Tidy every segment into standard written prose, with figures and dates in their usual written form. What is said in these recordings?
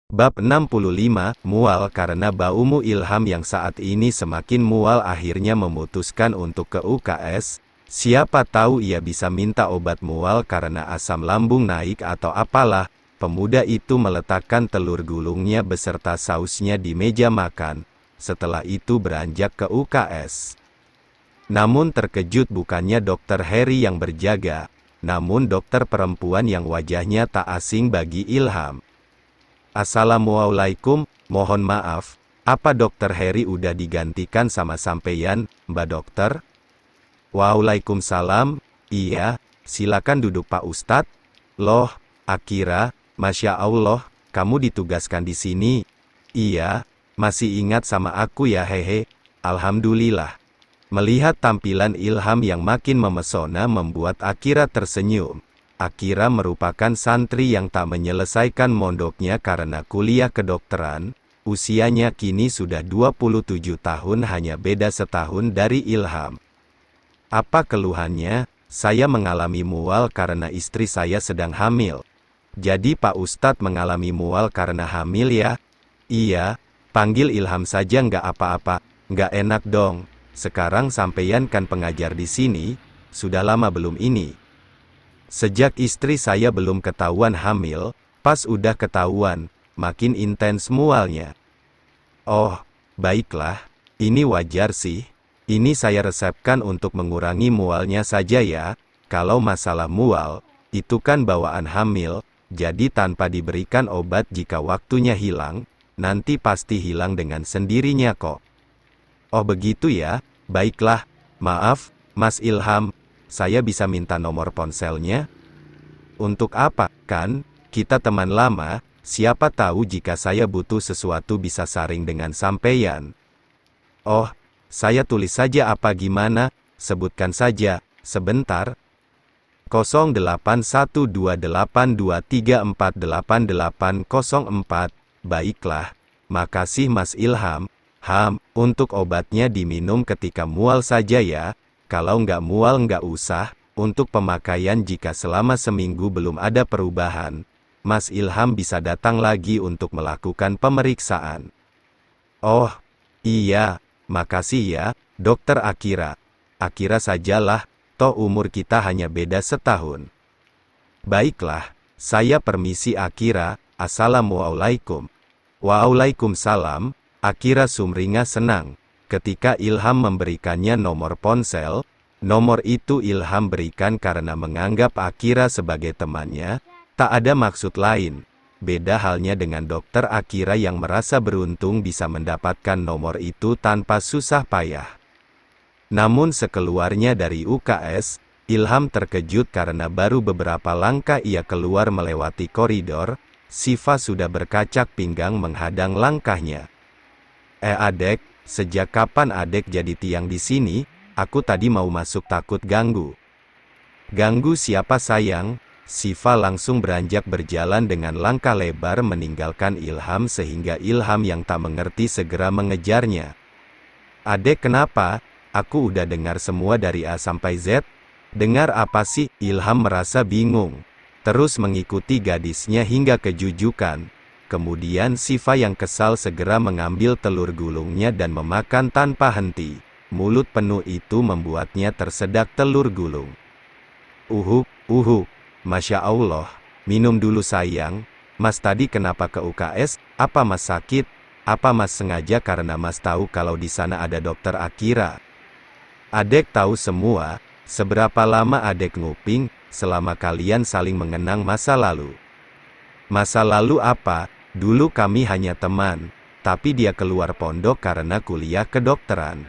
Bab 65, Mual. Karena baumu Ilham yang saat ini semakin mual akhirnya memutuskan untuk ke UKS. Siapa tahu ia bisa minta obat mual karena asam lambung naik atau apalah. Pemuda itu meletakkan telur gulungnya beserta sausnya di meja makan. Setelah itu beranjak ke UKS. Namun terkejut bukannya Dokter Harry yang berjaga, namun dokter perempuan yang wajahnya tak asing bagi Ilham. Assalamualaikum, mohon maaf, apa Dokter Harry udah digantikan sama sampeyan, Mbak Dokter? Waalaikumsalam, iya, silakan duduk Pak Ustadz. Loh, Akira, Masya Allah, kamu ditugaskan di sini? Iya, masih ingat sama aku ya hehe, Alhamdulillah. Melihat tampilan Ilham yang makin memesona membuat Akira tersenyum. Akira merupakan santri yang tak menyelesaikan mondoknya karena kuliah kedokteran. Usianya kini sudah 27 tahun, hanya beda setahun dari Ilham. Apa keluhannya? Saya mengalami mual karena istri saya sedang hamil. Jadi Pak Ustadz mengalami mual karena hamil ya? Iya, panggil Ilham saja nggak apa-apa, nggak enak dong. Sekarang sampeyan kan pengajar di sini, sudah lama belum ini? Sejak istri saya belum ketahuan hamil, pas udah ketahuan, makin intens mualnya. Oh, baiklah, ini wajar sih. Ini saya resepkan untuk mengurangi mualnya saja ya. Kalau masalah mual, itu kan bawaan hamil, jadi tanpa diberikan obat jika waktunya hilang, nanti pasti hilang dengan sendirinya kok. Oh begitu ya, baiklah, maaf, Mas Ilham. Saya bisa minta nomor ponselnya? Untuk apa, kan? Kita teman lama, siapa tahu jika saya butuh sesuatu bisa saring dengan sampeyan. Oh, saya tulis saja apa gimana, sebutkan saja, sebentar. 081282348804, baiklah. Makasih Mas Ilham. Untuk obatnya diminum ketika mual saja ya, kalau nggak mual nggak usah. Untuk pemakaian jika selama seminggu belum ada perubahan, Mas Ilham bisa datang lagi untuk melakukan pemeriksaan. Oh, iya, makasih ya, Dokter Akira. Akira sajalah, toh umur kita hanya beda setahun. Baiklah, saya permisi Akira, Assalamualaikum. Waalaikumsalam. Akira sumringah senang. Ketika Ilham memberikannya nomor ponsel, nomor itu Ilham berikan karena menganggap Akira sebagai temannya, tak ada maksud lain. Beda halnya dengan Dokter Akira yang merasa beruntung bisa mendapatkan nomor itu tanpa susah payah. Namun sekeluarnya dari UKS, Ilham terkejut karena baru beberapa langkah ia keluar melewati koridor, Siva sudah berkacak pinggang menghadang langkahnya. Adek, sejak kapan adek jadi tiang di sini? Aku tadi mau masuk takut ganggu. Ganggu siapa sayang? Siva langsung beranjak berjalan dengan langkah lebar meninggalkan Ilham sehingga Ilham yang tak mengerti segera mengejarnya. Adek kenapa? Aku udah dengar semua dari A sampai Z. Dengar apa sih? Ilham merasa bingung. Terus mengikuti gadisnya hingga ke jujukan. Kemudian Siva yang kesal segera mengambil telur gulungnya dan memakan tanpa henti. Mulut penuh itu membuatnya tersedak telur gulung. Masya Allah. Minum dulu sayang. Mas tadi kenapa ke UKS? Apa Mas sakit? Apa Mas sengaja karena Mas tahu kalau di sana ada Dokter Akira? Adek tahu semua. Seberapa lama adek nguping, selama kalian saling mengenang masa lalu? Masa lalu apa? Dulu kami hanya teman, tapi dia keluar pondok karena kuliah kedokteran.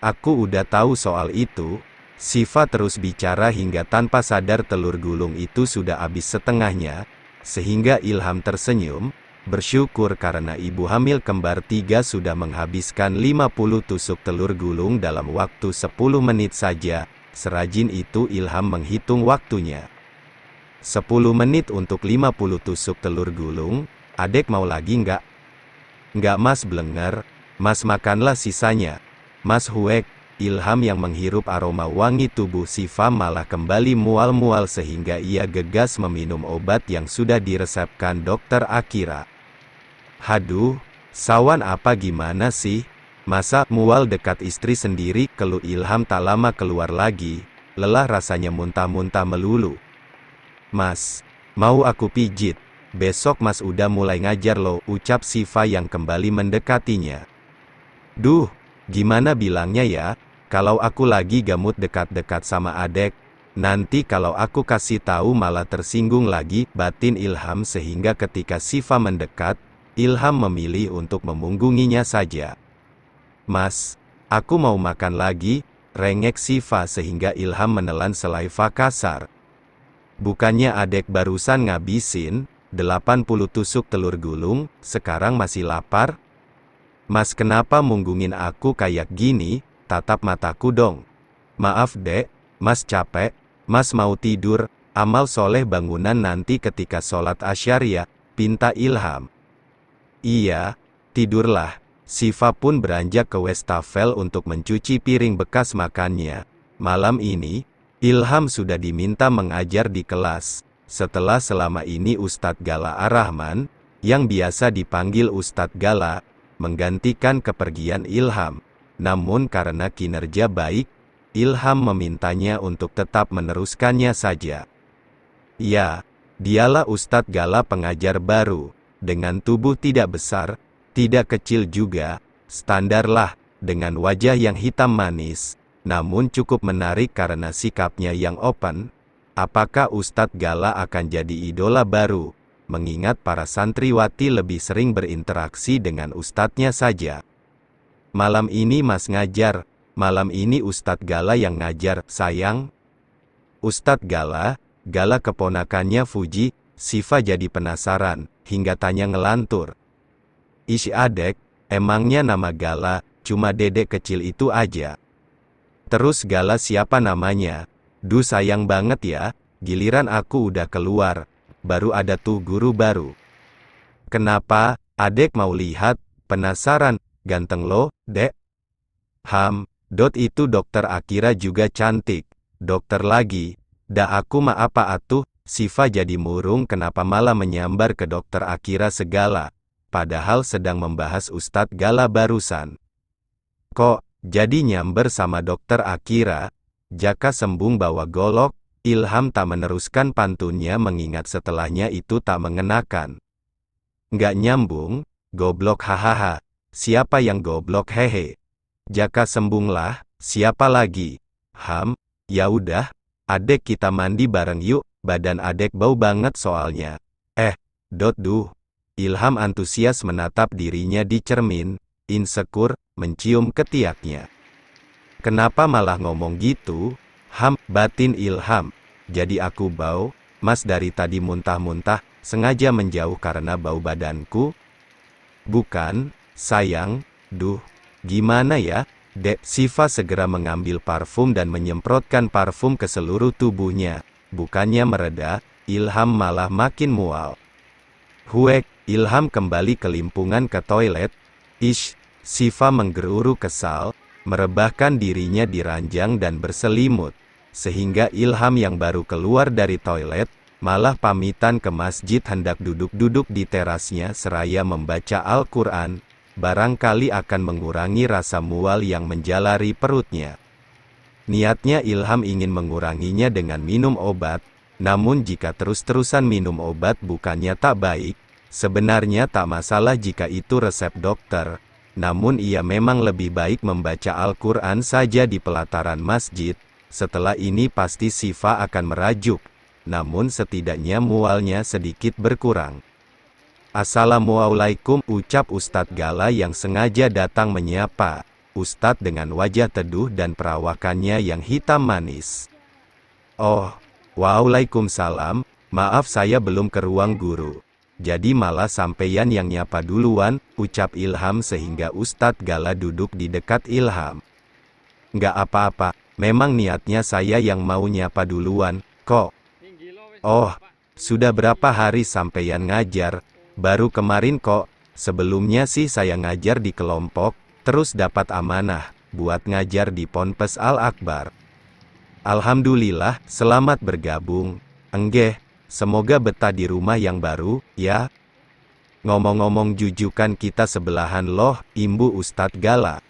Aku udah tahu soal itu. Siva terus bicara hingga tanpa sadar telur gulung itu sudah habis setengahnya, sehingga Ilham tersenyum, bersyukur karena ibu hamil kembar 3 sudah menghabiskan 50 tusuk telur gulung dalam waktu 10 menit saja. Serajin itu Ilham menghitung waktunya. 10 menit untuk 50 tusuk telur gulung, adek mau lagi nggak? Nggak Mas Blenger, Mas makanlah sisanya. Mas Huek. Ilham yang menghirup aroma wangi tubuh Siva malah kembali mual-mual sehingga ia gegas meminum obat yang sudah diresepkan Dokter Akira. Haduh, Sawan apa gimana sih? Masa mual dekat istri sendiri, keluh Ilham tak lama keluar lagi. Lelah rasanya muntah-muntah melulu. Mas, mau aku pijit? Besok Mas udah mulai ngajar loh, ucap Siva yang kembali mendekatinya. Duh, gimana bilangnya ya? Kalau aku lagi gamut dekat-dekat sama adek, nanti kalau aku kasih tahu malah tersinggung lagi, batin Ilham sehingga ketika Siva mendekat, Ilham memilih untuk memunggunginya saja. Mas, aku mau makan lagi, rengek Siva sehingga Ilham menelan selaiva kasar. Bukannya adek barusan ngabisin 80 tusuk telur gulung, sekarang masih lapar? Mas kenapa munggungin aku kayak gini, tatap mataku dong. Maaf dek, Mas capek, Mas mau tidur, amal soleh bangunan nanti ketika sholat asyariah, pinta Ilham. Iya, tidurlah. Siva pun beranjak ke wastafel untuk mencuci piring bekas makannya. Malam ini, Ilham sudah diminta mengajar di kelas. Setelah selama ini Ustadz Gala Ar-Rahman, yang biasa dipanggil Ustadz Gala, menggantikan kepergian Ilham. Namun karena kinerja baik, Ilham memintanya untuk tetap meneruskannya saja. Ya, dialah Ustadz Gala pengajar baru, dengan tubuh tidak besar, tidak kecil juga, standar lah, dengan wajah yang hitam manis, namun cukup menarik karena sikapnya yang open. Apakah Ustadz Gala akan jadi idola baru? Mengingat para santriwati lebih sering berinteraksi dengan ustadznya saja. Malam ini Mas ngajar, malam ini Ustadz Gala yang ngajar, sayang. Ustadz Gala, Gala keponakannya Fuji, Siva jadi penasaran, hingga tanya ngelantur. Ish adek, emangnya nama Gala, cuma dedek kecil itu aja. Terus Gala siapa namanya? Duh sayang banget ya, giliran aku udah keluar. Baru ada tuh guru baru. Kenapa, adek mau lihat, penasaran, ganteng lo, dek? Itu dokter Akira juga cantik. Dokter lagi, dah aku mah apa atuh, Siva jadi murung kenapa malah menyambar ke dokter Akira segala. Padahal sedang membahas Ustadz Gala barusan. Kok, jadi nyamber sama dokter Akira? Jaka sembung bawa golok. Ilham tak meneruskan pantunnya mengingat setelahnya itu tak mengenakan. Nggak nyambung, goblok hahaha. Siapa yang goblok hehe? Jaka sembunglah, siapa lagi? Ya udah, adek kita mandi bareng yuk, badan adek bau banget soalnya. Duh. Ilham antusias menatap dirinya di cermin, insecure, mencium ketiaknya. Kenapa malah ngomong gitu? Batin Ilham. Jadi aku bau, Mas dari tadi muntah-muntah, sengaja menjauh karena bau badanku? Bukan, sayang, duh, gimana ya, dek? Siva segera mengambil parfum dan menyemprotkan parfum ke seluruh tubuhnya. Bukannya mereda, Ilham malah makin mual. Huek, Ilham kembali kelimpungan ke toilet. Ish, Siva menggeruru kesal, merebahkan dirinya di ranjang dan berselimut. Sehingga Ilham yang baru keluar dari toilet, malah pamitan ke masjid hendak duduk-duduk di terasnya seraya membaca Al-Quran, barangkali akan mengurangi rasa mual yang menjalari perutnya. Niatnya Ilham ingin menguranginya dengan minum obat, namun jika terus-terusan minum obat bukannya tak baik, sebenarnya tak masalah jika itu resep dokter, namun ia memang lebih baik membaca Al-Quran saja di pelataran masjid. Setelah ini pasti Siva akan merajuk, namun setidaknya mualnya sedikit berkurang. Assalamualaikum, ucap Ustadz Gala yang sengaja datang menyapa. Ustadz dengan wajah teduh dan perawakannya yang hitam manis. Oh, waalaikumsalam, maaf saya belum ke ruang guru. Jadi malah sampeyan yang nyapa duluan, ucap Ilham sehingga Ustadz Gala duduk di dekat Ilham. Nggak apa-apa. Memang niatnya saya yang mau nyapa duluan, kok. Oh, sudah berapa hari sampeyan ngajar? Baru kemarin kok. Sebelumnya sih saya ngajar di kelompok, terus dapat amanah, buat ngajar di Ponpes Al-Akbar. Alhamdulillah, selamat bergabung. Enggeh, semoga betah di rumah yang baru, ya. ngomong-ngomong jujukan kita sebelahan loh, imbu Ustadz Gala.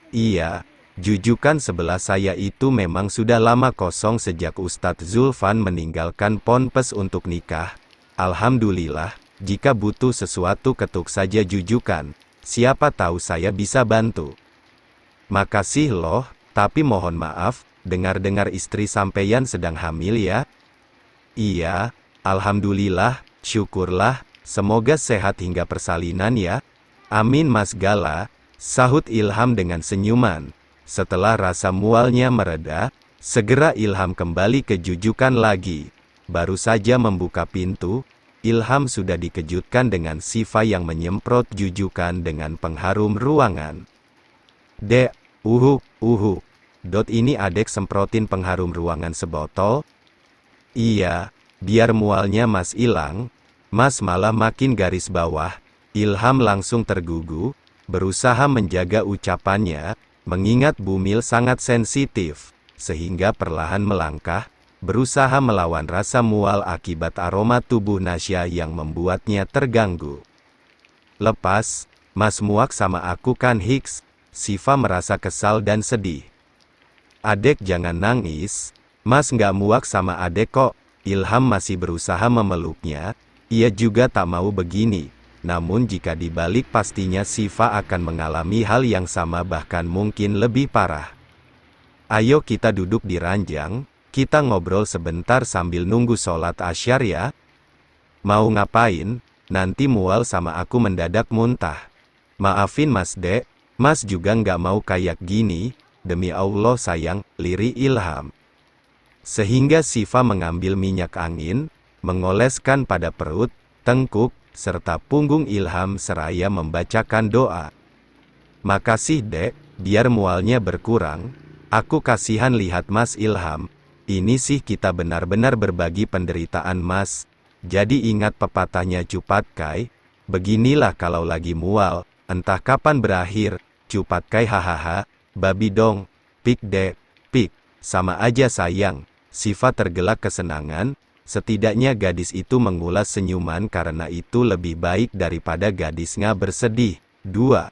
Iya, jujukan sebelah saya itu memang sudah lama kosong sejak Ustadz Zulfan meninggalkan ponpes untuk nikah. Alhamdulillah, jika butuh sesuatu ketuk saja jujukan, siapa tahu saya bisa bantu. Makasih loh, tapi mohon maaf, dengar-dengar istri sampeyan sedang hamil ya? Iya, alhamdulillah, syukurlah, semoga sehat hingga persalinan ya. Amin Mas Gala, sahut Ilham dengan senyuman. Setelah rasa mualnya mereda, segera Ilham kembali ke jujukan lagi. Baru saja membuka pintu, Ilham sudah dikejutkan dengan Siva yang menyemprot jujukan dengan pengharum ruangan. Dek, ini adek semprotin pengharum ruangan sebotol? Iya, biar mualnya Mas ilang. Mas malah makin garis bawah. Ilham langsung tergugu, berusaha menjaga ucapannya, mengingat Bumil sangat sensitif, sehingga perlahan melangkah, berusaha melawan rasa mual akibat aroma tubuh Nasya yang membuatnya terganggu. Lepas, Mas muak sama aku kan Hiks? Siva merasa kesal dan sedih. Adek jangan nangis, Mas nggak muak sama adek kok. Ilham masih berusaha memeluknya, ia juga tak mau begini. Namun jika dibalik pastinya Siva akan mengalami hal yang sama bahkan mungkin lebih parah. Ayo kita duduk di ranjang, kita ngobrol sebentar sambil nunggu sholat asyar ya. Mau ngapain? Nanti mual sama aku mendadak muntah. Maafin Mas Dek, Mas juga nggak mau kayak gini, demi Allah sayang, lirih Ilham. Sehingga Siva mengambil minyak angin, mengoleskan pada perut, tengkuk, serta punggung Ilham seraya membacakan doa. Makasih Dek, biar mualnya berkurang. Aku kasihan lihat Mas Ilham. Ini sih kita benar-benar berbagi penderitaan Mas. Jadi ingat pepatahnya Cupat Kai, beginilah kalau lagi mual, entah kapan berakhir. Cupat Kai hahaha, babi dong, pik dek, pik, sama aja sayang. Siva tergelak kesenangan, setidaknya gadis itu mengulas senyuman karena itu lebih baik daripada gadisnya bersedih. 2.